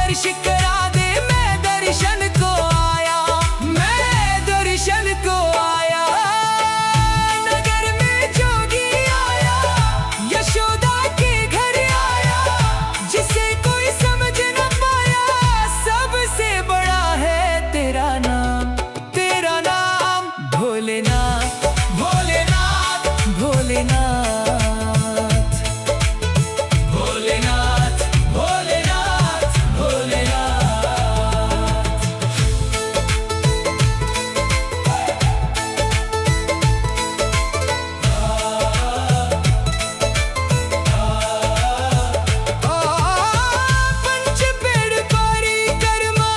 दर्श करा दे, मैं दर्शन को आया, मैं दर्शन को आया। नगर में जोगी आया, यशोदा के घर आया, जिसे कोई समझ न पाया। सबसे बड़ा है तेरा नाम, तेरा नाम भोलेनाथ, भोलेनाथ, भोलेनाथ, भोलेनाथ, भोलेनाथ, भोलेनाथ। पंच पेड़ परिक्रमा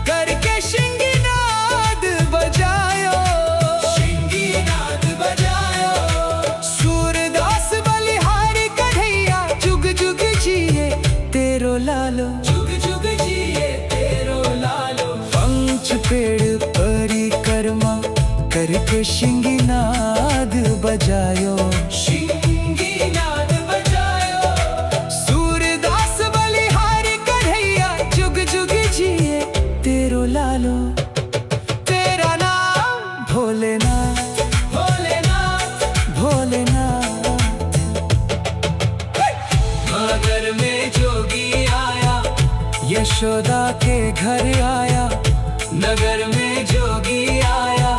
करके शिंगीनाद बजायो, शिंगीनाद बजायो। सूरदास बलिहारी कन्हैया, जुग जुग जिए तेरो लालो, जुग जुग जिए तेरो लालो। पंच पेड़ परिक्रमा करके शिंगीनाद बजायो, शिंगीनाद बजायो। सूरदास बलिहारी कन्हैया, जुग जुग जिए तेरो लालो। तेरा नाम भोलेनाथ, भोलेनाथ, भोलेनाथ। नगर में जोगी आया, यशोदा के घर आया। नगर में जोगी आया,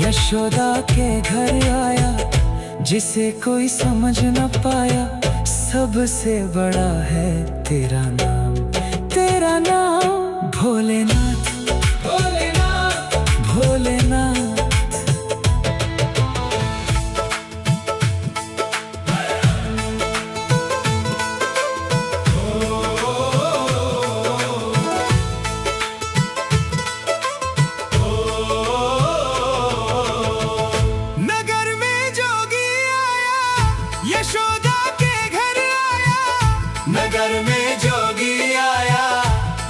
यशोदा के घर आया, जिसे कोई समझ न पाया। सबसे बड़ा है तेरा नाम, तेरा नाम भोलेनाथ, भोलेनाथ, भोलेनाथ। नगर में जोगी आया, यशोदा के घर आया। नगर में जोगी आया,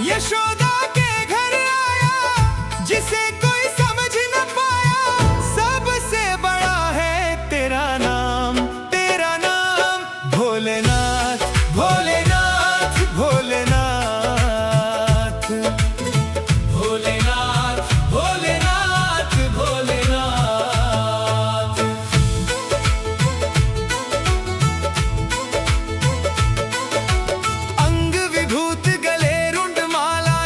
यशोदा के घर आया, जिसे कोई समझ न पाया। सबसे बड़ा है तेरा नाम, तेरा नाम भोलेनाथ, भोलेनाथ, भोलेनाथ, भोलेनाथ, भोलेनाथ, भोलेनाथ। अंग विभूत गले रुंड माला,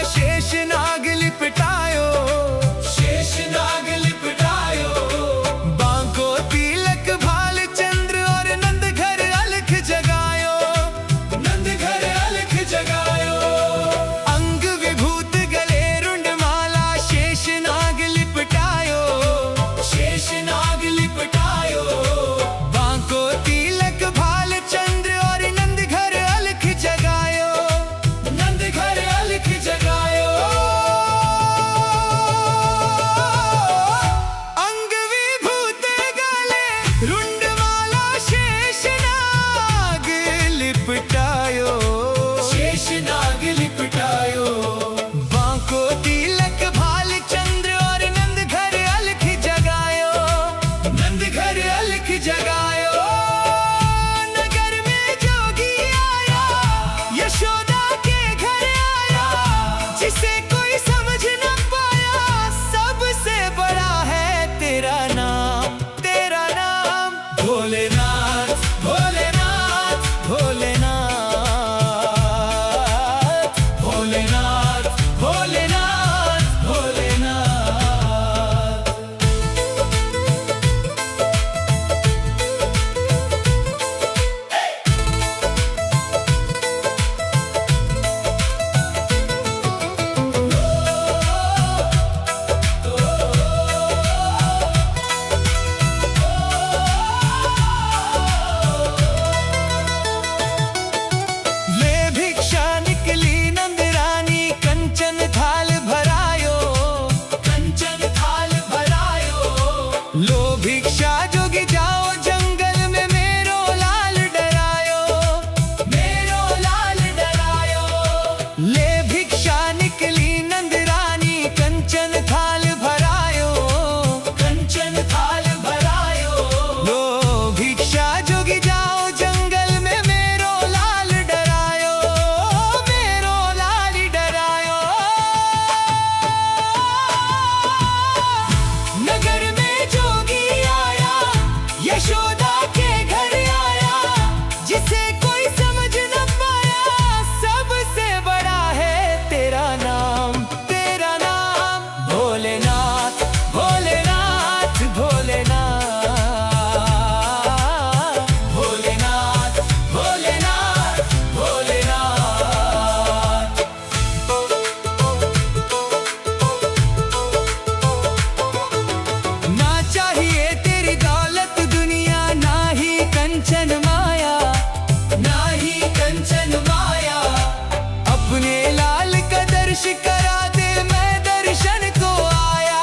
अपने लाल का दर्श करा दे, मैं दर्शन को आया,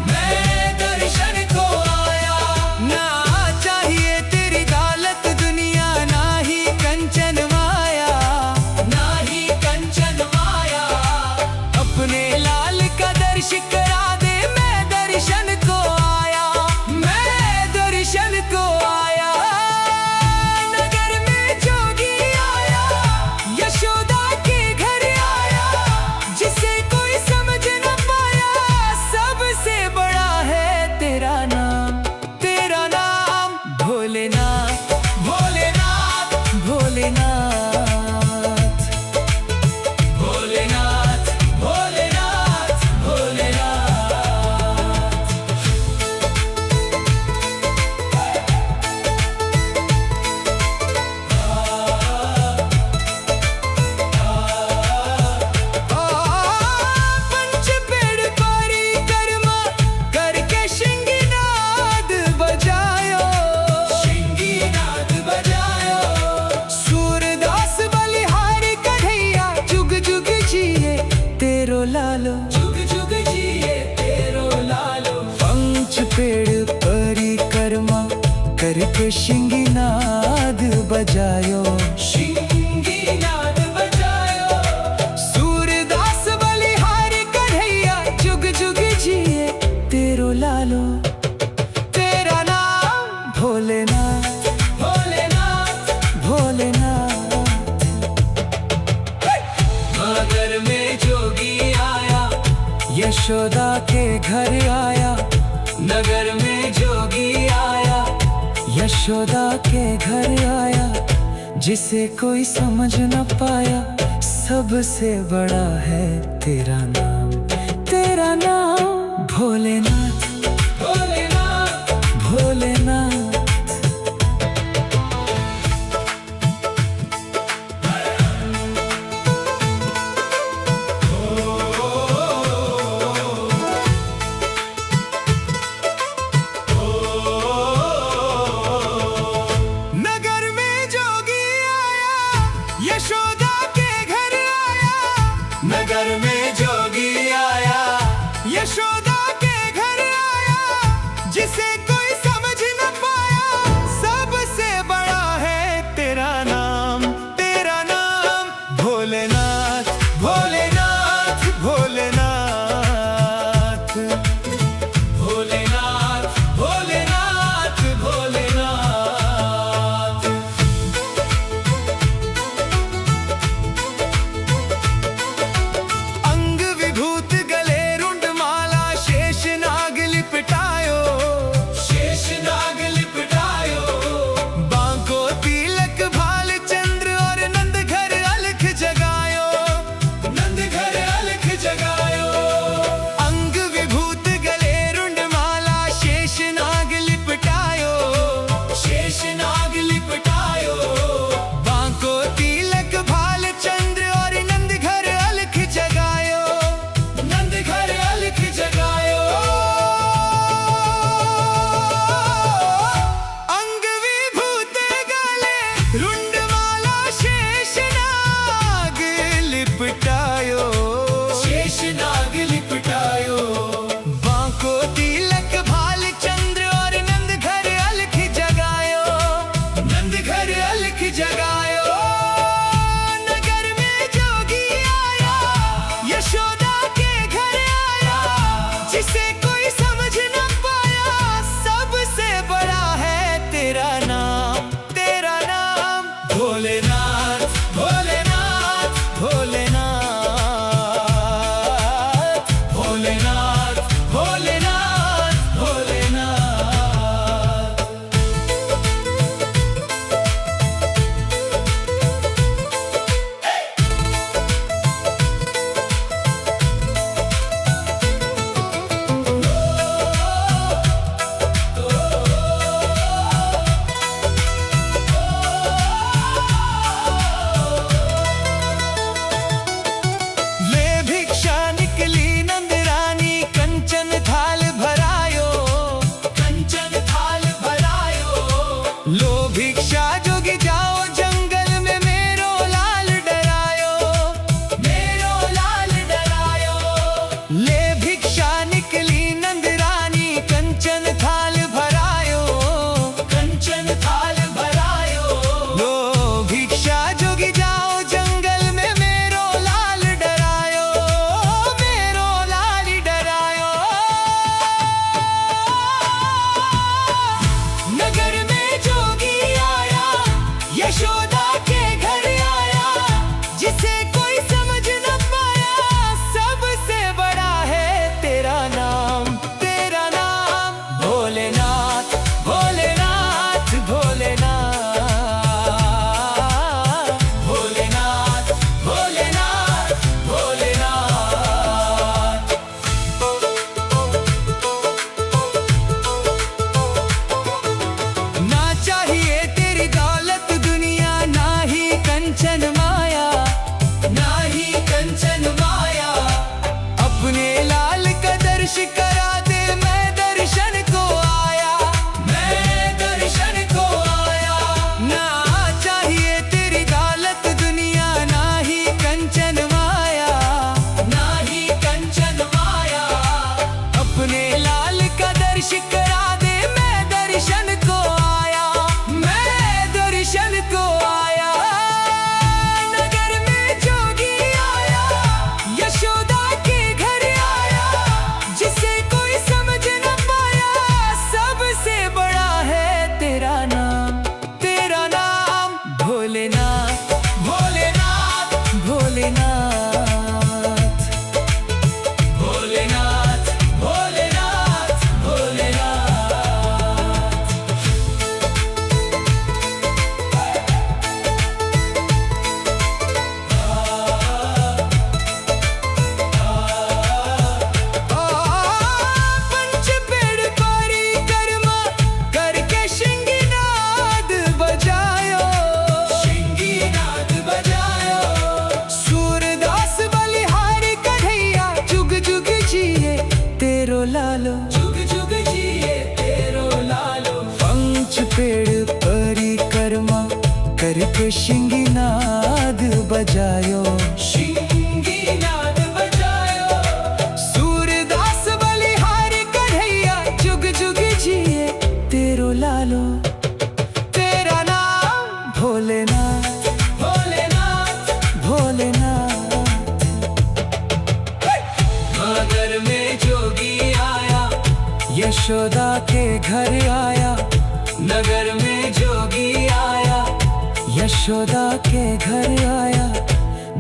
मैं दर्शन को आया। ना चाहिए तेरी दौलत दुनिया, ना ही कंचन माया, ना ही कंचन माया। अपने लाल का दर्श करा दे, मैं दर्शन को आया, मैं दर्शन को आया। नगर में जोगी आया, यशोदा के घर आया, जिसे कोई समझ न पाया, सबसे बड़ा है तेरा नाम, तेरा नाम भोलेनाथ, भोलेनाथ, भोलेनाथ, भोलेनाथ, भोलेनाथ, भोलेनाथ। पंच पेड़ परिक्रमा करके शिंगीनाद बजायो, शिंगीनाद बजायो। सूरदास बलिहारी कन्हैया, जुग जुग जिए तेरो लालो, जुग जुग जिए तेरो लालो। पंच पेड़ परिक्रमा करके शिंगीनाद बजायो, शिंगीनाद बजायो। सूरदास बलिहारी कन्हैया, जुग जुग जिए तेरो लालो। तेरा नाम भोलेनाथ, भोलेनाथ, भोलेनाथ। नगर में जोगी आया, यशोदा के घर आया, नगर में जोगी आया, यशोदा के घर आया, जिसे कोई समझ न पाया, सबसे बड़ा है तेरा नाम, तेरा नाम भोलेनाथ, भोलेनाथ, भोलेनाथ। नगर में जोगी आया, यशोदा के घर आया, नगर में जोगी आया, यशोदा के घर आया, जिसे कोई समझ न पाया, सबसे बड़ा है तेरा नाम, तेरा नाम भोलेनाथ, भोलेनाथ, भोलेनाथ, भोलेनाथ, भोलेनाथ, भोलेनाथ। अंग विभूत गले रुंड माला, एक शिंगीनाद बजायो, शिंगीनाद बजायो। सूरदास बलिहारी कन्हैया जुग जुग जिए तेरो लालो। तेरा नाम भोलेनाथ, भोलेनाथ, भोलेनाथ। नगर में जोगी आया, यशोदा के घर आया। नगर में जोगी आया, यशोदा के घर आया।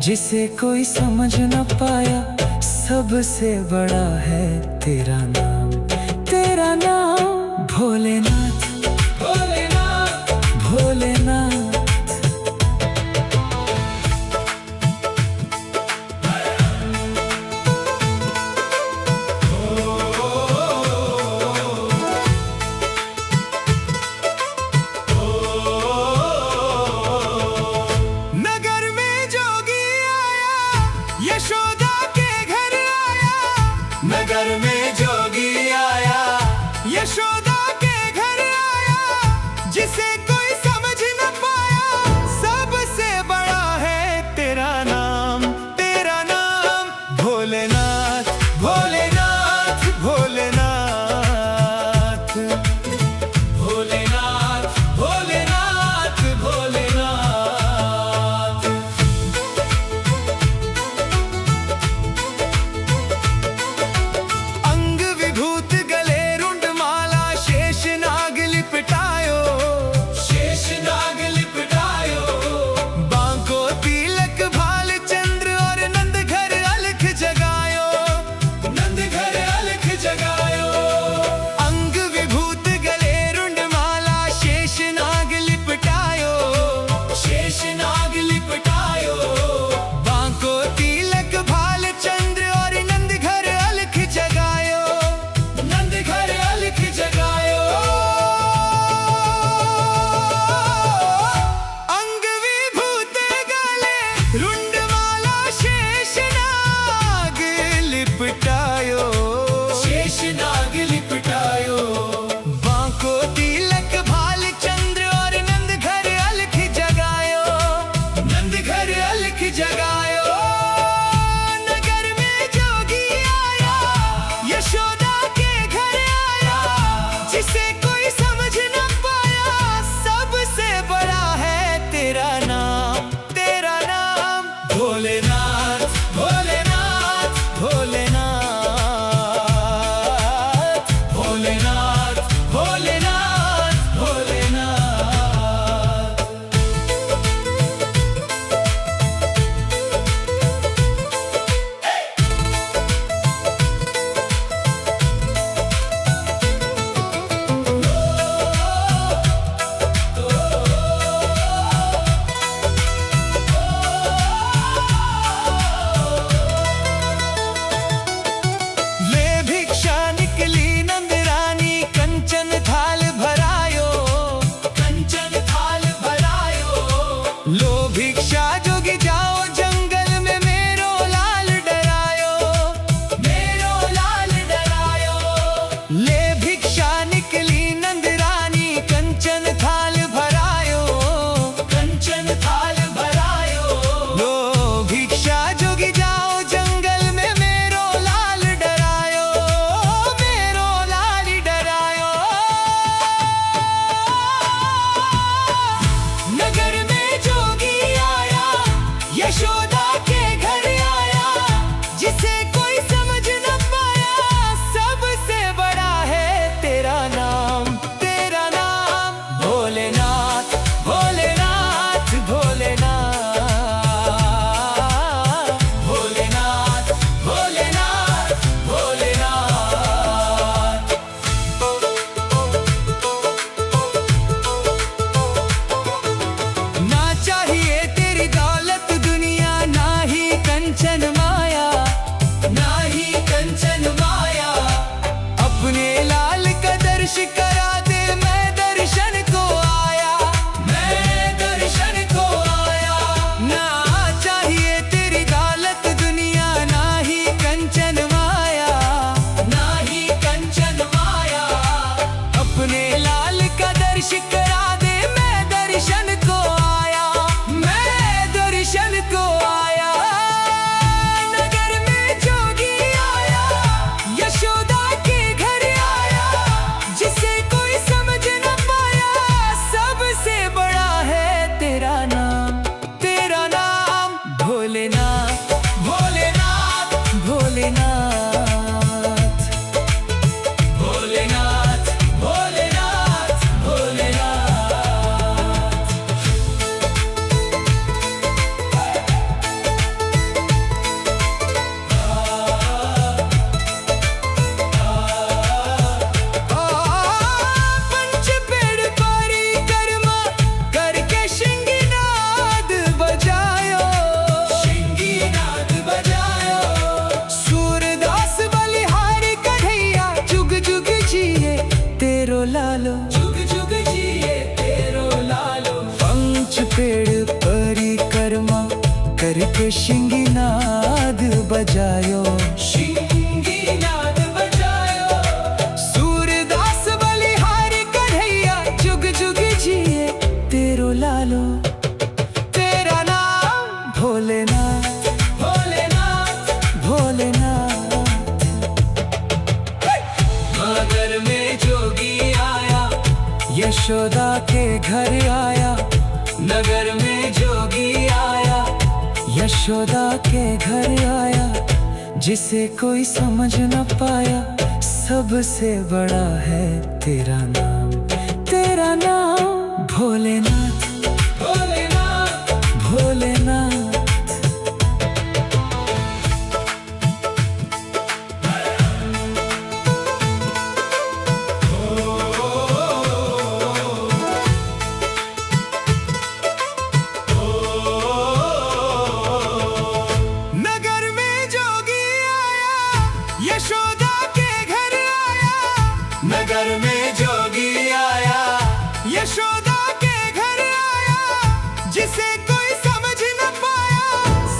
जिसे कोई समझ न पाया, सबसे बड़ा है तेरा नाम। तेरा नाम भोलेनाथ, भोलेनाथ, भोलेनाथ। यशोदा के घर आया, नगर में जोगी आया। यशोदा के घर आया, जिसे कोई समझ न पाया, सबसे बड़ा है तेरा नाम। तेरा नाम भोलेनाथ, भोलेनाथ, भोलेनाथ, भोलेनाथ, भोलेनाथ, भोलेनाथ। एक शिंगीनाद बजायो, शिंगीनाद बजायो। सूरदास बलिहारी कन्हैया जुग जुग जिए तेरो लालो। तेरा नाम भोलेनाथ, भोलेनाथ, भोलेनाथ। नगर में जोगी आया, यशोदा के घर आया। नगर में जोगी आया, यशोदा के घर आया। जिसे कोई समझ न पाया, सबसे बड़ा है तेरा नाम। तेरा नाम भोलेनाथ, भोलेनाथ, भोलेनाथ। यशोदा के घर आया, नगर में जोगी आया। यशोदा के घर आया, जिसे कोई समझ न पाया,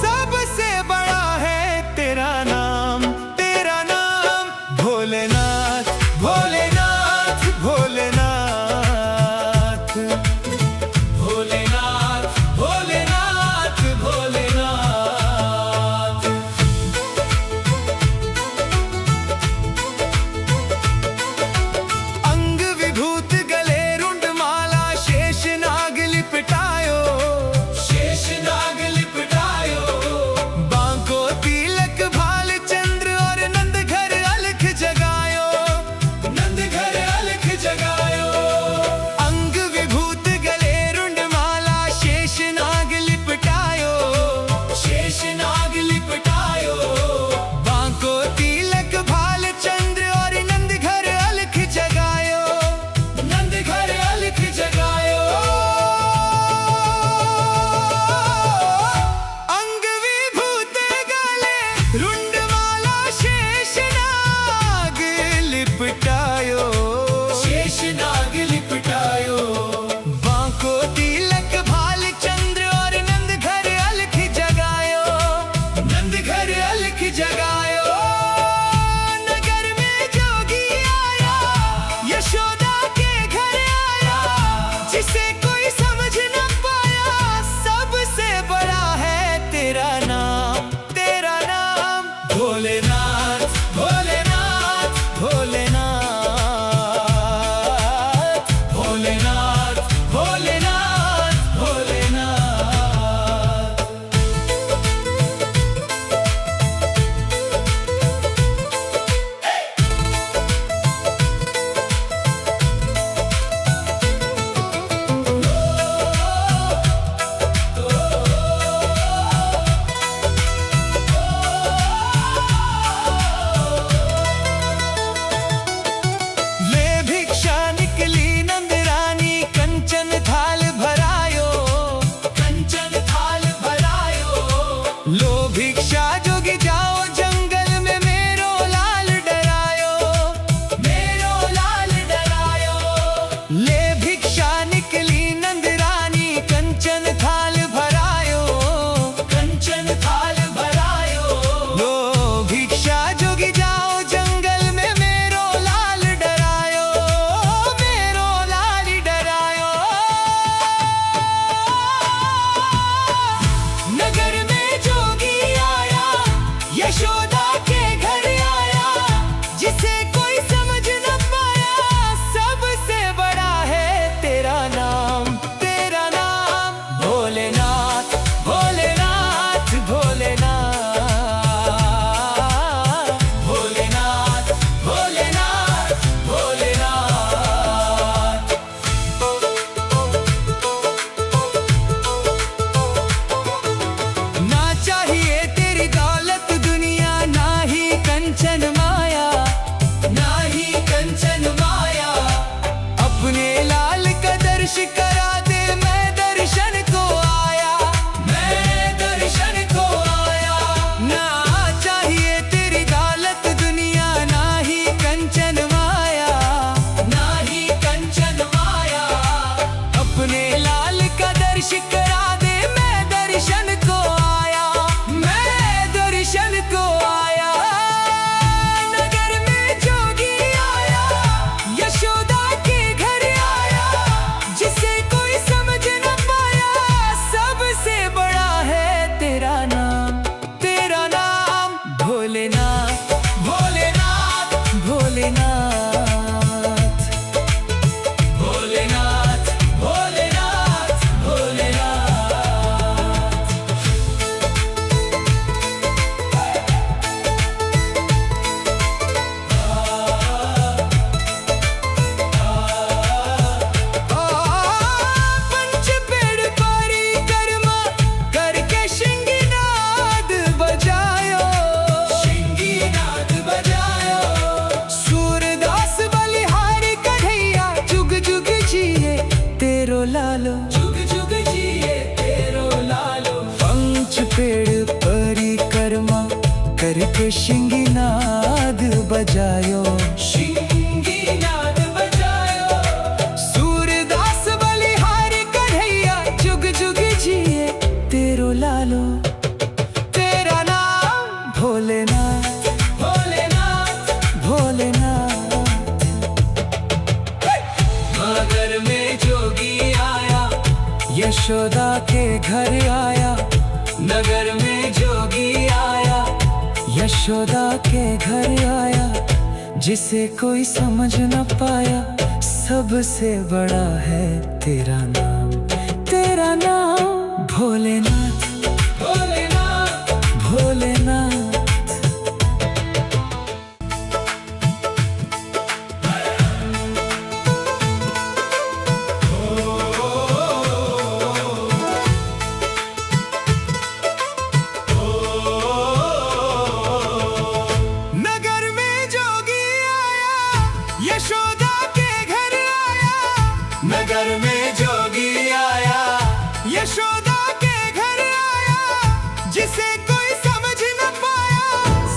सबसे बड़ा है तेरा नाम। तेरा नाम भोलेनाथ, भोलेनाथ, भोलेनाथ, भोलेनाथ, भोलेनाथ, भोलेनाथ। रुंडमाला शेषनाग लिपटायो, शेषनाग लिपटायो। बांको तिलक भाल चंद्र और नंद घर अलख जगायो, नंद घर अलख जगायो। नगर में जोगी आया, यशोदा के घर आया। जिसे कोई समझ न पाया, सबसे बड़ा है तेरा नाम। तेरा नाम भोलेनाथ, भोलेनाथ, भोलेनाथ, भोलेनाथ, भोलेनाथ, भोलेनाथ। लो भिक्षा जोगी जाओ जंगल में, मेरो लाल डरायो, मेरो लाल डरायो। ले भिक्षा निकली नंद रानी, कंचन थाल भरायो, कंचन थाल भरायो। लो भिक्षा जोगी जाओ जंगल में, मेरो लाल डरायो, मेरो लाल डरायो। नगर में यशोदा के घर आया, जिसे कोई समझ न पाया, सबसे बड़ा है तेरा नाम। तेरा नाम भोलेनाथ, भोलेनाथ, भोलेनाथ, भोलेनाथ, भोलेनाथ, भोलेनाथ। ना चाहिए तेरी दौलत दुनिया, ना ही भोलेनाथ भोलेनाथ भोलेनाथ भोलेनाथ भोलेनाथ भोलेनाथ। पंच पेड़ परिक्रमा करके शिंगीनाद बजायो, शिंगीनाद बजायो। सूरदास बलिहारी कन्हैया जुग जुग जिए तेरो लालो, जुग जुग जिए तेरो लालो। पंच पेड़ परिक्रमा करके शिंगीनाद बजायो, शिंगीनाद बजायो। सूरदास बलिहारी कन्हैया जुग जुग जिए तेरो लालो। तेरा नाम भोलेनाथ भोलेनाथ भोलेनाथ। नगर में जोगी आया, यशोदा के घर आया। नगर में जोगी आया, यशोदा के घर आया। जिसे कोई समझ न पाया, सबसे बड़ा है तेरा नाम, तेरा नाम भोलेनाथ भोलेनाथ भोलेनाथ। नगर में जोगी आया, यशोदा के घर आया। नगर में जोगी आया, यशोदा के घर आया। जिसे कोई समझ न पाया,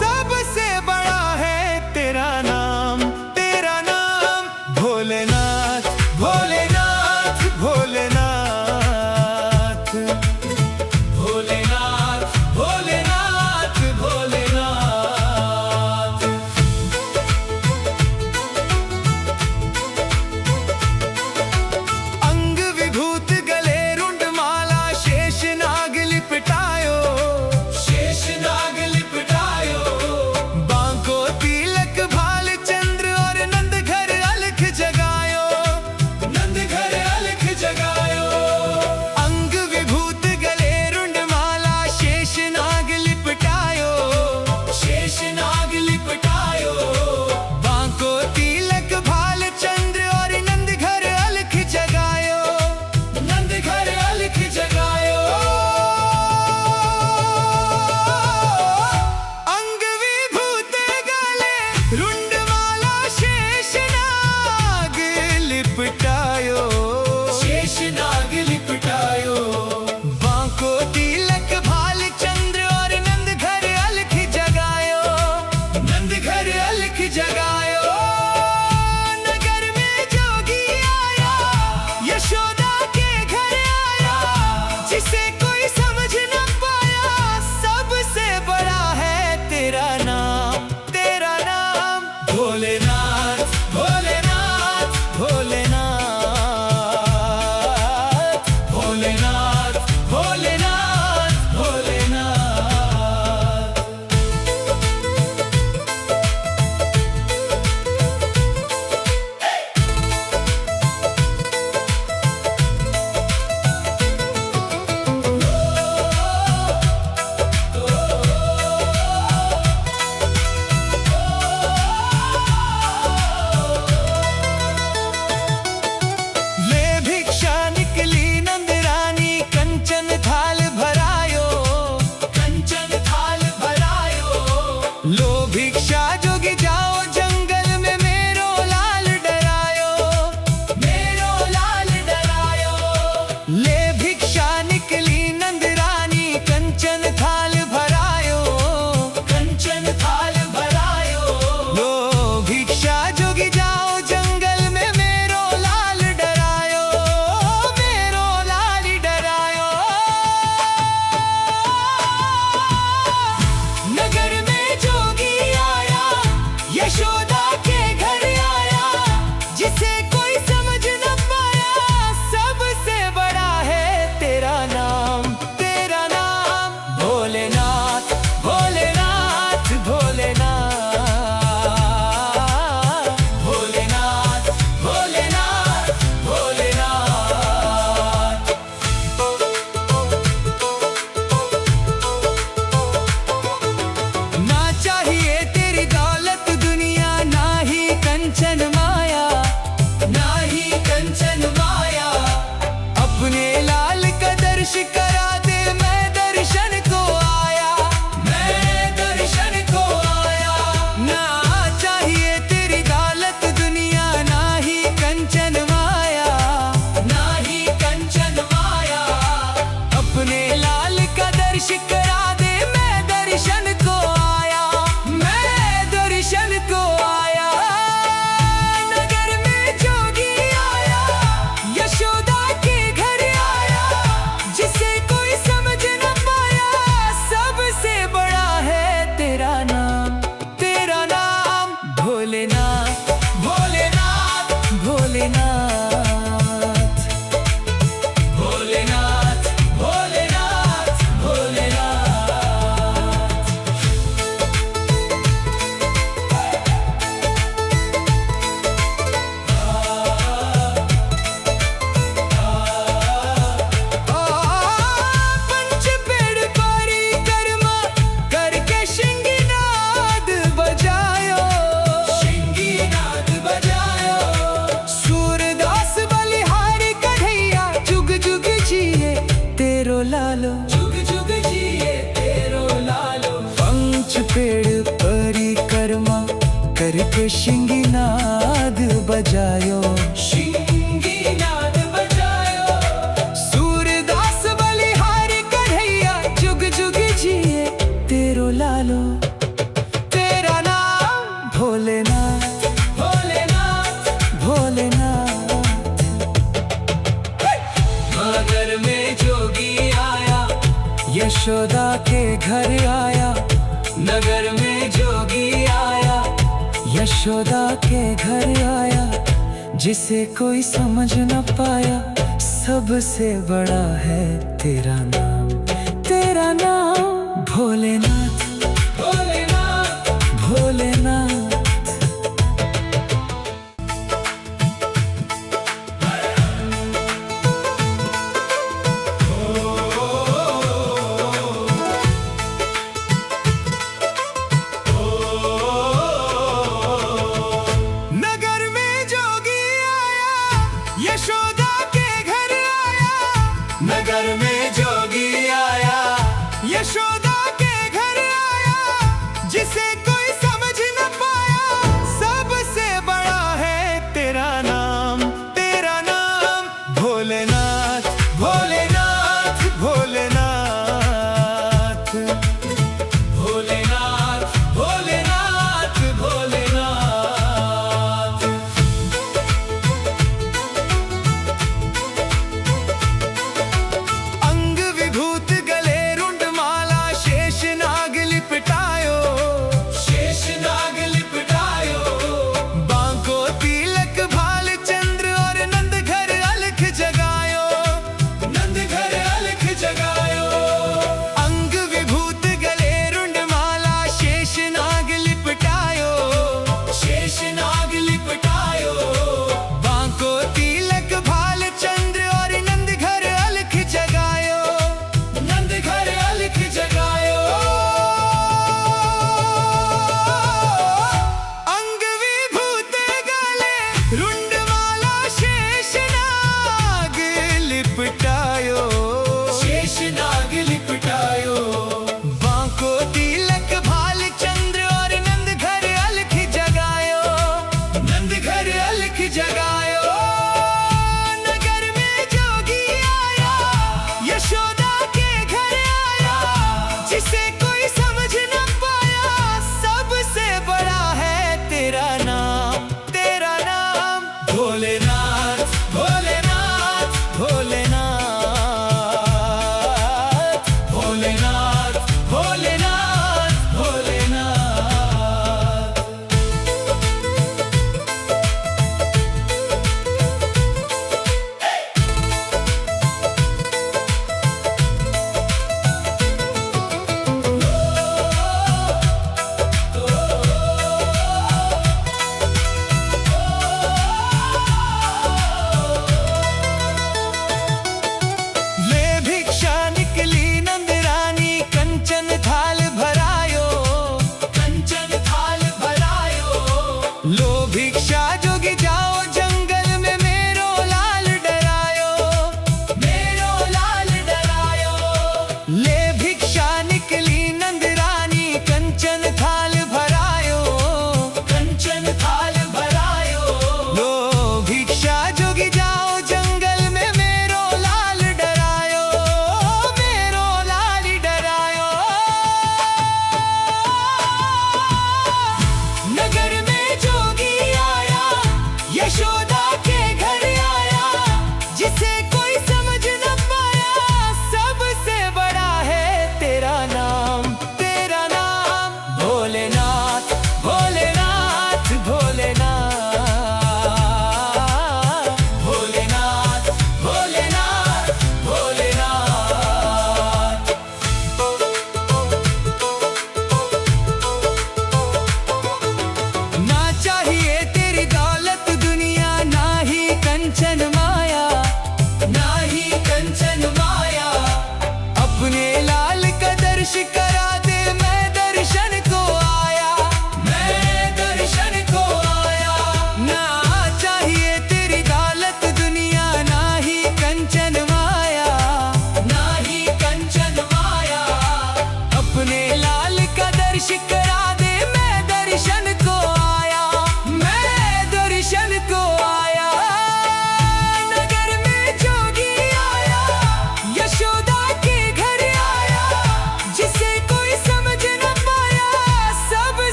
सबसे बड़ा है तेरा नाम, तेरा नाम भोलेनाथ भोलेनाथ भोलेनाथ भोलेनाथ भोलेनाथ भोलेनाथ। अंग विभूत गले रुंड माला, शेष नाग लिपटायो, शेष नाग लिपटायो। बांको तिलक भाल चंद्र और नंद घर अलख जगायो, नंद घर अलख जगायो। अंग विभूत गले रुंड माला, शेष नाग लिपटायो, शेष नाग लिपटायो। बांको तिलक भाल चंद्र और नंद घर अलख जगायो, नंद घर अलख जगायो। अंग विभूत गले रुंड माला, शेष नाग लिपटायो, शेष नाग लिपटायो। बांको तिलक भाल चंद्र और नंद घर अलख जगायो, नंद घर अलख जगायो। नगर में जोगी आया, यशोदा के घर आया। जिसे कोई समझ न पाया, सबसे बड़ा है तेरा नाम, तेरा नाम भोलेनाथ भोलेनाथ भोलेनाथ भोलेनाथ भोलेनाथ भोलेनाथ। ले भिक्षा निकली नंद रानी, कंचन थाल भरायो, कंचन थाल भरायो। लो भिक्षा जोगी जाओ जंगल में, मेरो लाल डरायो, मेरो लाल डरायो। ले भिक्षा निकली नंद रानी, कंचन थाल भरायो, कंचन थाल भरायो। लो भिक्षा जोगी जाओ जंगल में, मेरो लाल डरायो, मेरो लाल डरायो। नगर में जोगी आया, करके शिंगीनाद बजायो, शिंगीनाद बजायो। सूरदास बलिहारी कन्हैया जुग जुग जिए तेरो लालो। तेरा नाम भोलेनाथ, भोलेनाथ, भोलेनाथ। मगर में जोगी आया, यशोदा के घर आया। नगर में जोगी आया, यशोदा के घर आया। जिसे कोई समझ न पाया, सबसे बड़ा है तेरा नाम। तेरा नाम भोलेनाथ, भोलेनाथ, भोलेनाथ। यशोदा के घर आया, नगर में जोगी आया। यशोदा के घर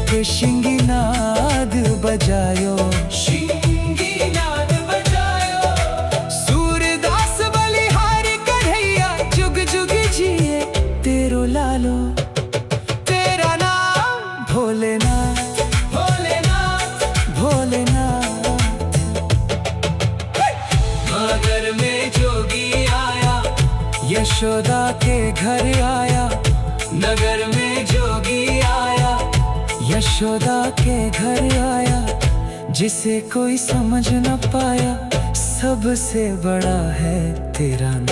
एक शिंगीनाद बजायो, शिंगीनाद बजायो। सूरदास बलिहारी कन्हैया जुग जुग जिए तेरो लालो। तेरा नाम भोलेनाथ, भोलेनाथ, भोलेनाथ। मगर में जोगी आया, यशोदा के घर आया। नगर में जोगी आया, यशोदा के घर आया। जिसे कोई समझ न पाया, सबसे बड़ा है तेरा नाम।